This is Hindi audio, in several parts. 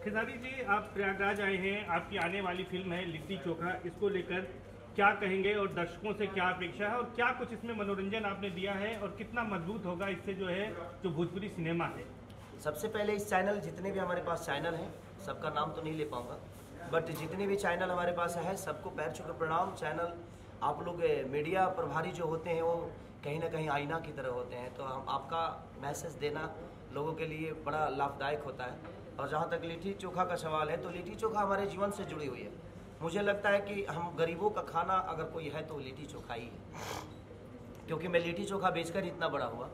खेसारी जी, आप प्रयागराज आए हैं, आपकी आने वाली फिल्म है लिट्टी चोखा, इसको लेकर क्या कहेंगे और दर्शकों से क्या अपेक्षा है और क्या कुछ इसमें मनोरंजन आपने दिया है और कितना मजबूत होगा इससे जो भोजपुरी सिनेमा है। सबसे पहले इस चैनल, जितने भी हमारे पास चैनल हैं, सबका नाम तो नहीं ले पाऊंगा, बट जितने भी चैनल हमारे पास है सबको पैर छू के प्रणाम। चैनल आप लोग मीडिया प्रभारी जो होते हैं वो कहीं ना कहीं आईना की तरह होते हैं, तो हम आपका मैसेज देना लोगों के लिए बड़ा लाभदायक होता है। और जहाँ तक लिट्टी चोखा का सवाल है, तो लिट्टी चोखा हमारे जीवन से जुड़ी हुई है। मुझे लगता है कि हम गरीबों का खाना अगर कोई है तो लिट्टी चोखा ही है, क्योंकि मैं लिट्टी चोखा बेचकर इतना बड़ा हुआ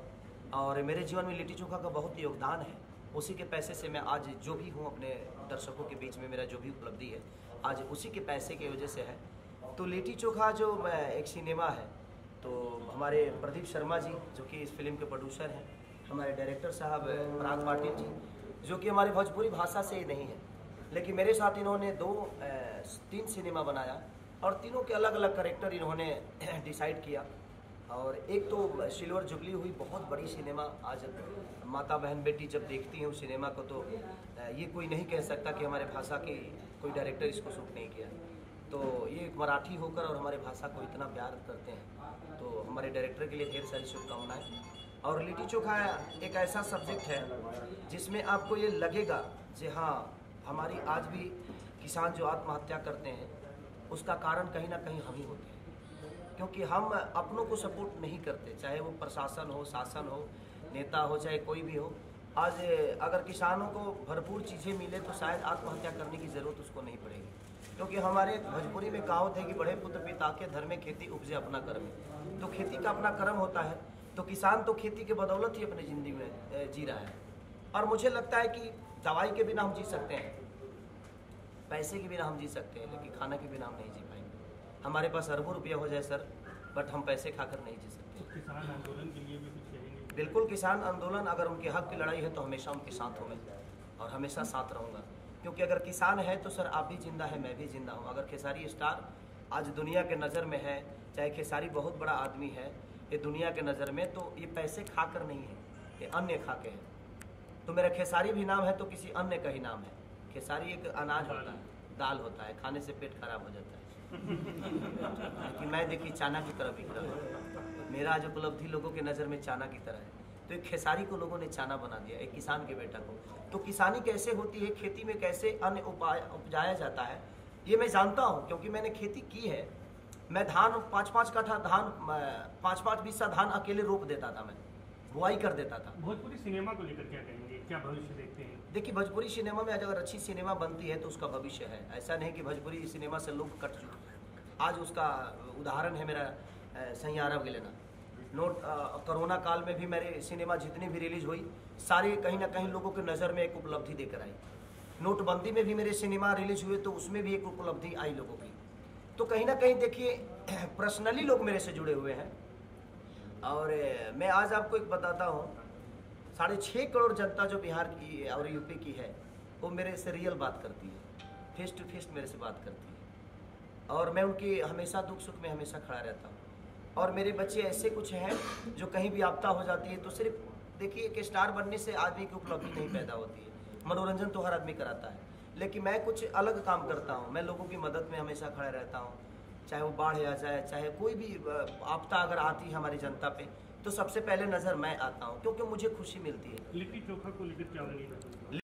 और मेरे जीवन में लिट्टी चोखा का बहुत योगदान है। उसी के पैसे से मैं आज जो भी हूँ, अपने दर्शकों के बीच में मेरा जो भी उपलब्धि है आज उसी के पैसे की वजह से है। तो लिट्टी चोखा जो एक सिनेमा है, तो हमारे प्रदीप शर्मा जी जो कि इस फिल्म के प्रोड्यूसर हैं, हमारे डायरेक्टर साहब पराग पाटिल जी जो कि हमारे भोजपुरी भाषा से ही नहीं है, लेकिन मेरे साथ इन्होंने 3 सिनेमा बनाया और तीनों के अलग अलग कैरेक्टर इन्होंने डिसाइड किया। और एक तो सिल्वर जुबली हुई, बहुत बड़ी सिनेमा। आज माता बहन बेटी जब देखती हैं उस सिनेमा को तो ये कोई नहीं कह सकता कि हमारे भाषा के कोई डायरेक्टर इसको शूट नहीं किया। तो ये मराठी होकर और हमारे भाषा को इतना प्यार करते हैं, तो हमारे डायरेक्टर के लिए ढेर सारी शुभकामनाएं। और लिट्टी चोखा एक ऐसा सब्जेक्ट है जिसमें आपको ये लगेगा कि हाँ, हमारी आज भी किसान जो आत्महत्या करते हैं उसका कारण कहीं ना कहीं हम ही होते हैं, क्योंकि हम अपनों को सपोर्ट नहीं करते, चाहे वो प्रशासन हो, शासन हो, नेता हो, चाहे कोई भी हो। आज अगर किसानों को भरपूर चीज़ें मिले तो शायद आत्महत्या करने की ज़रूरत उसको नहीं पड़ेगी, क्योंकि हमारे भोजपुरी में कहावत है कि बड़े पुत्र पिता के धर्म में खेती उपजे अपना कर्म। तो खेती का अपना कर्म होता है, तो किसान तो खेती के बदौलत ही अपनी ज़िंदगी में जी रहा है। और मुझे लगता है कि दवाई के बिना हम जी सकते हैं, पैसे के बिना हम जी सकते हैं, लेकिन खाना के बिना हम नहीं जी पाएंगे। हमारे पास अरबों रुपया हो जाए सर, बट हम पैसे खाकर नहीं जी सकते। तो किसान आंदोलन के लिए भी कुछ कहेंगे? बिल्कुल, किसान आंदोलन, अगर उनके हक की लड़ाई है तो हमेशा उनके साथ हूँ मैं और हमेशा साथ रहूँगा, क्योंकि अगर किसान है तो सर आप भी जिंदा है, मैं भी जिंदा हूँ। अगर खेसारी स्टार आज दुनिया के नज़र में है, चाहे खेसारी बहुत बड़ा आदमी है ये दुनिया के नज़र में, तो ये पैसे खाकर नहीं है, ये अन्य खा के है। तो मेरा खेसारी भी नाम है तो किसी अन्य का ही नाम है। खेसारी एक अनाज होता है, दाल होता है, खाने से पेट खराब हो जाता है कि मैं देखिए चाना की तरह बिक रहा हूँ। मेरा आज उपलब्धि लोगों के नज़र में चाना की तरह है, तो एक खेसारी को लोगों ने चाना बना दिया, एक किसान के बेटा को। तो किसानी कैसे होती है, खेती में कैसे अन्न उपजाया जाता है, ये मैं जानता हूँ, क्योंकि मैंने खेती की है। मैं धान 5-5 कट्ठा धान, 5-5 बीसा धान अकेले रोप देता था, मैं बुआई कर देता था। भोजपुरी सिनेमा को लेकर क्या कहेंगे, क्या भविष्य देखते हैं? देखिए, भोजपुरी सिनेमा में अगर अच्छी सिनेमा बनती है तो उसका भविष्य है। ऐसा नहीं कि भोजपुरी सिनेमा से लोग कट चुके हैं। आज उसका उदाहरण है मेरा सैयारा गिलेना। कोरोना काल में भी मेरे सिनेमा जितनी भी रिलीज हुई सारी कहीं ना कहीं लोगों के नज़र में एक उपलब्धि देकर आई। नोटबंदी में भी मेरे सिनेमा रिलीज हुए तो उसमें भी एक उपलब्धि आई लोगों की। तो कहीं ना कहीं देखिए, पर्सनली लोग मेरे से जुड़े हुए हैं। और मैं आज आपको एक बताता हूँ, 6.5 करोड़ जनता जो बिहार की और यूपी की है वो मेरे से रियल बात करती है, फेस टू फेस मेरे से बात करती है, और मैं उनकी हमेशा दुख सुख में हमेशा खड़ा रहता हूँ। और मेरे बच्चे ऐसे कुछ हैं जो कहीं भी आपदा हो जाती है तो सिर्फ देखिए, एक स्टार बनने से आदमी की उपलब्धि नहीं पैदा होती है, मनोरंजन तो हर आदमी कराता है, लेकिन मैं कुछ अलग काम करता हूँ। मैं लोगों की मदद में हमेशा खड़ा रहता हूँ, चाहे वो बाढ़ आ जाए, चाहे कोई भी आपदा अगर आती है हमारी जनता पे, तो सबसे पहले नज़र मैं आता हूँ, क्योंकि मुझे खुशी मिलती है। लिट्टी चोखा को लेकर क्या